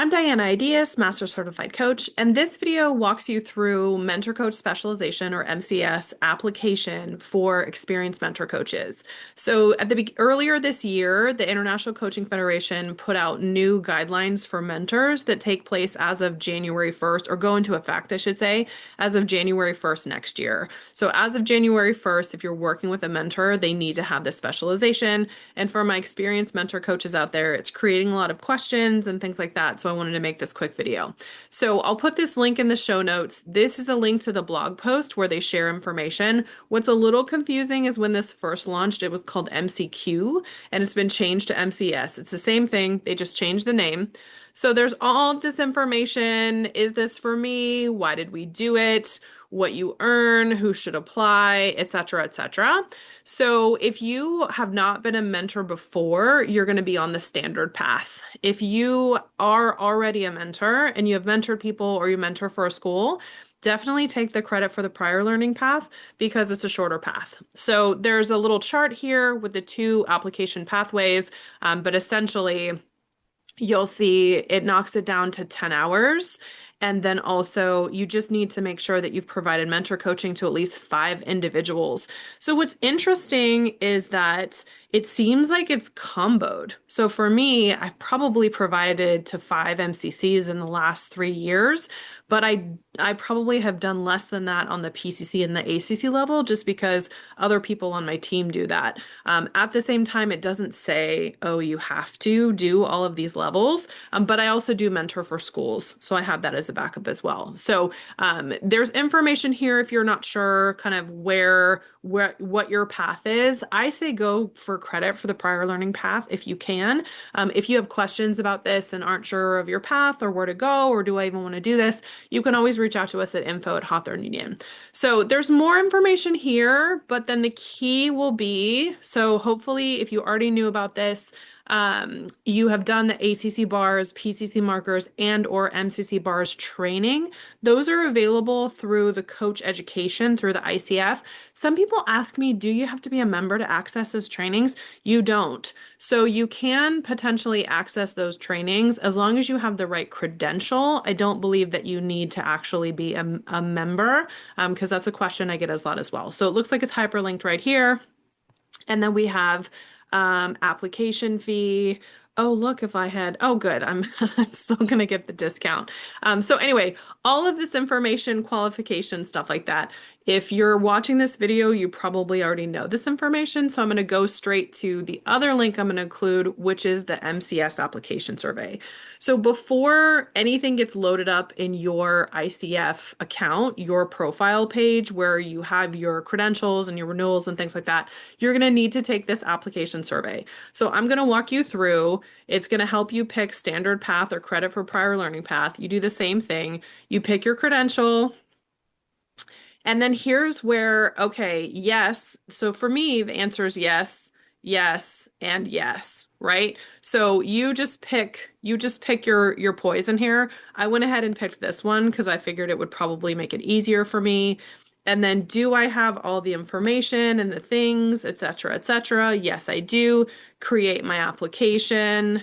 I'm Diana Ideas, Master Certified Coach, and this video walks you through Mentor Coach Specialization or MCS application for experienced mentor coaches. So earlier this year, the International Coaching Federation put out new guidelines for mentors that take place as of January 1st, or go into effect, I should say, as of January 1st next year. So as of January 1st, if you're working with a mentor, they need to have this specialization. And for my experienced mentor coaches out there, it's creating a lot of questions and things like that. So I wanted to make this quick video. So I'll put this link in the show notes. This is a link to the blog post where they share information. What's a little confusing is when this first launched, it was called MCQ and it's been changed to MCS. It's the same thing, they just changed the name. So there's all of this information. Is this for me? Why did we do it? What you earn, who should apply, etc., etc. So if you have not been a mentor before, you're going to be on the standard path. If you are already a mentor and you have mentored people or you mentor for a school, definitely take the credit for the prior learning path because it's a shorter path. So there's a little chart here with the two application pathways, but essentially you'll see it knocks it down to 10 hours. And then also, you just need to make sure that you've provided mentor coaching to at least 5 individuals. So, what's interesting is that it seems like it's comboed. So, for me, I've probably provided to 5 MCCs in the last 3 years, but I probably have done less than that on the PCC and the ACC level just because other people on my team do that. At the same time, it doesn't say, oh, you have to do all of these levels, but I also do mentor for schools. So I have that as a backup as well. So there's information here if you're not sure kind of what your path is. I say go for credit for the prior learning path if you can. If you have questions about this and aren't sure of your path or where to go, or do I even want to do this, you can always reach out to us at info@Hawthorne Union. So there's more information here, but then the key will be, so hopefully if you already knew about this, you have done the ACC bars, PCC markers, and or MCC bars training. Those are available through the coach education through the ICF. Some people ask me, do you have to be a member to access those trainings? You don't. So you can potentially access those trainings as long as you have the right credential. I don't believe that you need to actually be a member because that's a question I get a lot as well. So it looks like it's hyperlinked right here. And then we have application fee. Oh, look, if I had, oh, good. I'm still going to get the discount. So anyway, all of this information, qualification, stuff like that. If you're watching this video, you probably already know this information. So I'm going to go straight to the other link I'm going to include, which is the MCS Application Survey. So before anything gets loaded up in your ICF account, your profile page where you have your credentials and your renewals and things like that, you're going to need to take this application survey. So I'm going to walk you through. It's going to help you pick standard path or credit for prior learning path. You do the same thing. You pick your credential. And then here's where, okay, yes. So for me, the answer is yes, yes, and yes, right? So you just pick your poison here. I went ahead and picked this one because I figured it would probably make it easier for me. And then do I have all the information and the things, et cetera, et cetera? Yes, I do. Create my application.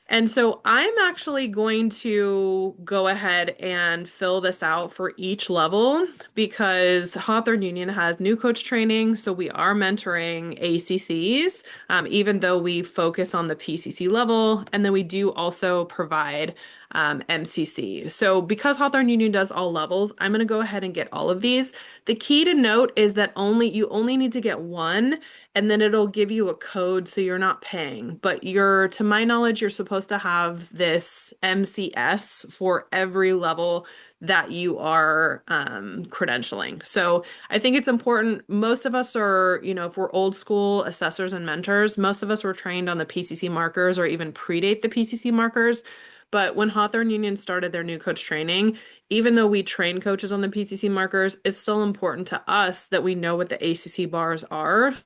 And so I'm actually going to go ahead and fill this out for each level because Hawthorne Union has new coach training. So we are mentoring ACCs, even though we focus on the PCC level. And then we do also provide MCC. So because Hawthorne Union does all levels, I'm going to go ahead and get all of these. The key to note is that you only need to get one, and then it'll give you a code so you're not paying. But to my knowledge, you're supposed to have this MCS for every level that you are credentialing. So I think it's important. Most of us are, if we're old school assessors and mentors, most of us were trained on the PCC markers or even predate the PCC markers. But when Hawthorne Union started their new coach training, even though we train coaches on the PCC markers, it's still important to us that we know what the ACC bars are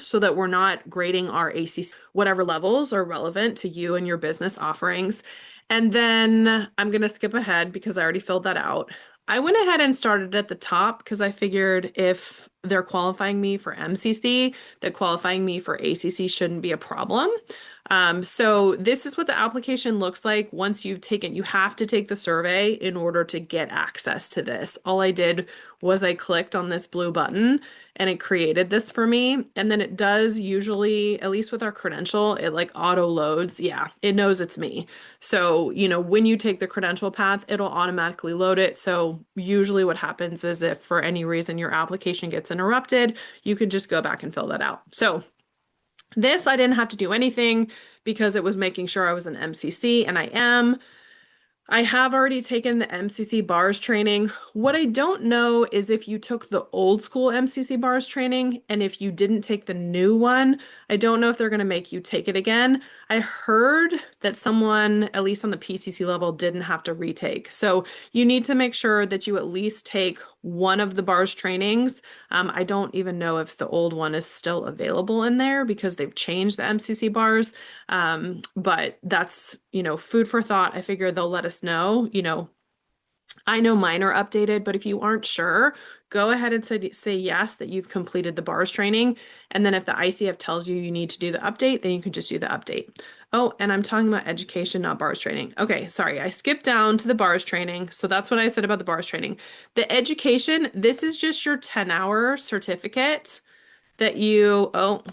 so that we're not grading our ACC, whatever levels are relevant to you and your business offerings. And then I'm going to skip ahead because I already filled that out. I went ahead and started at the top because I figured if they're qualifying me for MCC, that qualifying me for ACC shouldn't be a problem. So this is what the application looks like once you've taken, you have to take the survey in order to get access to this. All I did was I clicked on this blue button and it created this for me. And then it does usually, at least with our credential, it like auto loads. Yeah, it knows it's me. So, when you take the credential path, it'll automatically load it. So usually what happens is if for any reason your application gets interrupted, you can just go back and fill that out. So this, I didn't have to do anything because it was making sure I was an MCC, and I am. I have already taken the MCC bars training. What I don't know is if you took the old school MCC bars training and if you didn't take the new one, I don't know if they're going to make you take it again. I heard that someone, at least on the PCC level, didn't have to retake. So you need to make sure that you at least take one of the bars trainings. I don't even know if the old one is still available in there because they've changed the MCC bars. But that's, food for thought. I figure they'll let us know. I know mine are updated, but if you aren't sure, go ahead and say yes that you've completed the bars training. And then if the ICF tells you you need to do the update, then you can just do the update. Oh, and I'm talking about education, not bars training. Okay, sorry, I skipped down to the bars training. So that's what I said about the bars training. The education, this is just your 10-hour certificate that oh,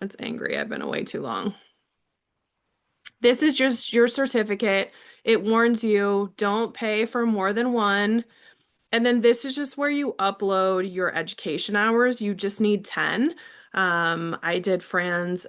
it's angry. I've been away too long. This is just your certificate. It warns you, don't pay for more than one. And then this is just where you upload your education hours. You just need 10. I did Fran's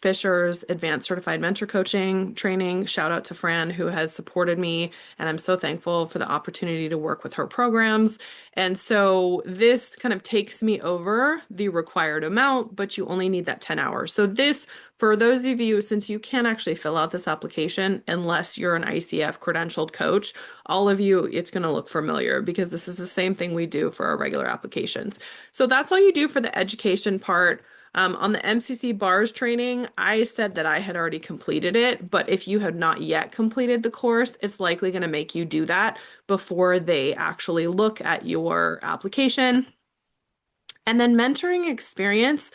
Fisher's Advanced Certified Mentor Coaching training. Shout out to Fran, who has supported me, and I'm so thankful for the opportunity to work with her programs. And so this kind of takes me over the required amount, but you only need that 10 hours. So this, for those of you, since you can't actually fill out this application unless you're an ICF credentialed coach, all of you, it's going to look familiar because this is the same thing we do for our regular applications. So that's all you do for the education part. On the MCC bars training, I said that I had already completed it, but if you have not yet completed the course, it's likely going to make you do that before they actually look at your application. And then mentoring experience,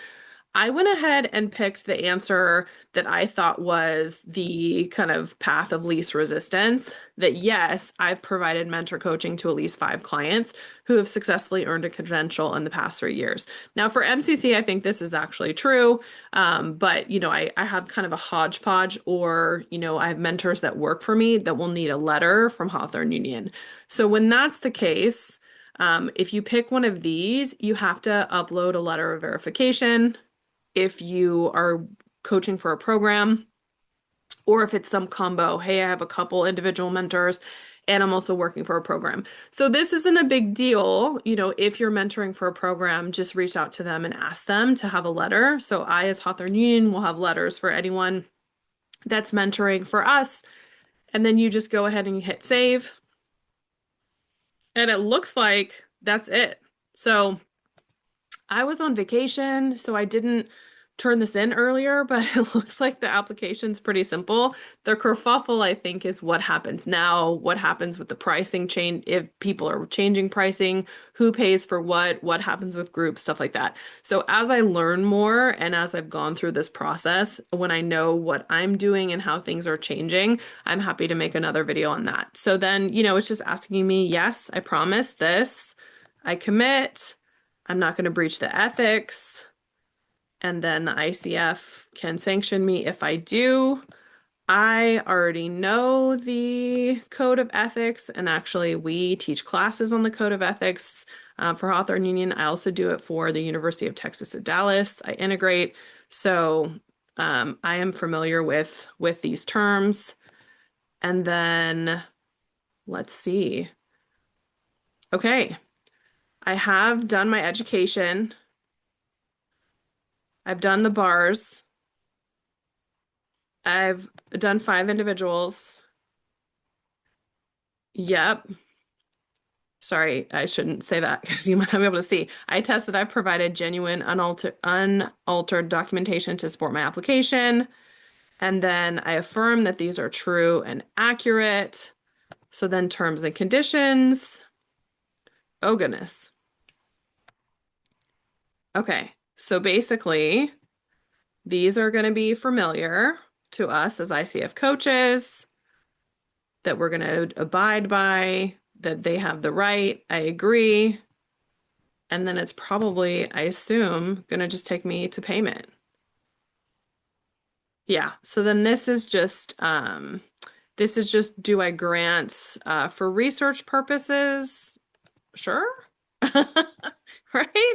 I went ahead and picked the answer that I thought was the kind of path of least resistance. That yes, I've provided mentor coaching to at least 5 clients who have successfully earned a credential in the past 3 years. Now for MCC, I think this is actually true. But I have kind of a hodgepodge, or, I have mentors that work for me that will need a letter from Hawthorne Union. So when that's the case, if you pick one of these, you have to upload a letter of verification. If you are coaching for a program, or if it's some combo, hey, I have a couple individual mentors and I'm also working for a program. So this isn't a big deal. If you're mentoring for a program, just reach out to them and ask them to have a letter. So I, as Hawthorne Union, will have letters for anyone that's mentoring for us. And then you just go ahead and you hit save. And it looks like that's it. So I was on vacation, so I didn't turn this in earlier, but it looks like the application's pretty simple. The kerfuffle, I think, is what happens now, what happens with the pricing change, if people are changing pricing, who pays for what happens with groups, stuff like that. So as I learn more and as I've gone through this process, when I know what I'm doing and how things are changing, I'm happy to make another video on that. So then, it's just asking me, yes, I promise this, I commit, I'm not going to breach the ethics. And then the ICF can sanction me if I do. I already know the code of ethics, and actually we teach classes on the code of ethics for Hawthorne Union. I also do it for the University of Texas at Dallas. I integrate. So I am familiar with these terms. And then let's see. Okay, I have done my education. I've done the bars. I've done 5 individuals. Yep. Sorry, I shouldn't say that because you might not be able to see. I test that I've provided genuine, unaltered documentation to support my application. And then I affirm that these are true and accurate. So then terms and conditions. Oh, goodness. Okay, so basically, these are going to be familiar to us as ICF coaches, that we're going to abide by, that they have the right. I agree. And then it's probably, I assume, going to just take me to payment. Yeah, so then this is just, do I grant for research purposes? Sure. Right?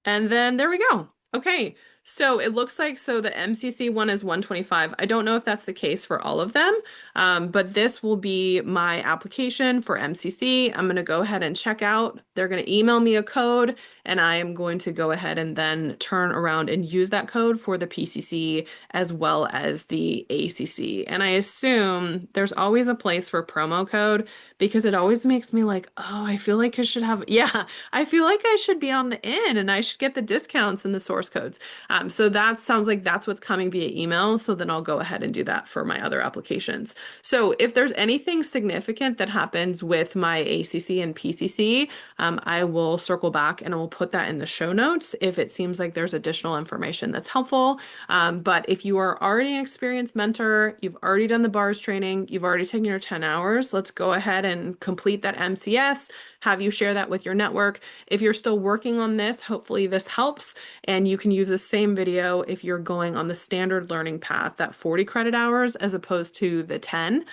And then there we go. Okay. So it looks like, so the MCC one is 125. I don't know if that's the case for all of them, but this will be my application for MCC. I'm going to go ahead and check out. They're going to email me a code, and I am going to go ahead and then turn around and use that code for the PCC as well as the ACC. And I assume there's always a place for promo code, because it always makes me like, oh, I feel like I should have, yeah, I feel like I should be on the in and I should get the discounts and the source codes. So that sounds like that's what's coming via email. So then I'll go ahead and do that for my other applications. So if there's anything significant that happens with my ACC and PCC, I will circle back and I will put that in the show notes if it seems like there's additional information that's helpful. But if you are already an experienced mentor, you've already done the bars training, you've already taken your 10 hours, let's go ahead and complete that MCS, have you share that with your network. If you're still working on this, hopefully this helps, and you can use the same video if you're going on the standard learning path, that 40 credit hours as opposed to the 10,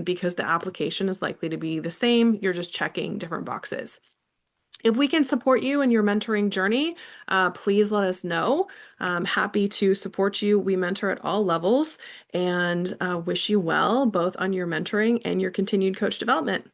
because the application is likely to be the same. You're just checking different boxes. If we can support you in your mentoring journey, please let us know. I'm happy to support you. We mentor at all levels, and wish you well both on your mentoring and your continued coach development.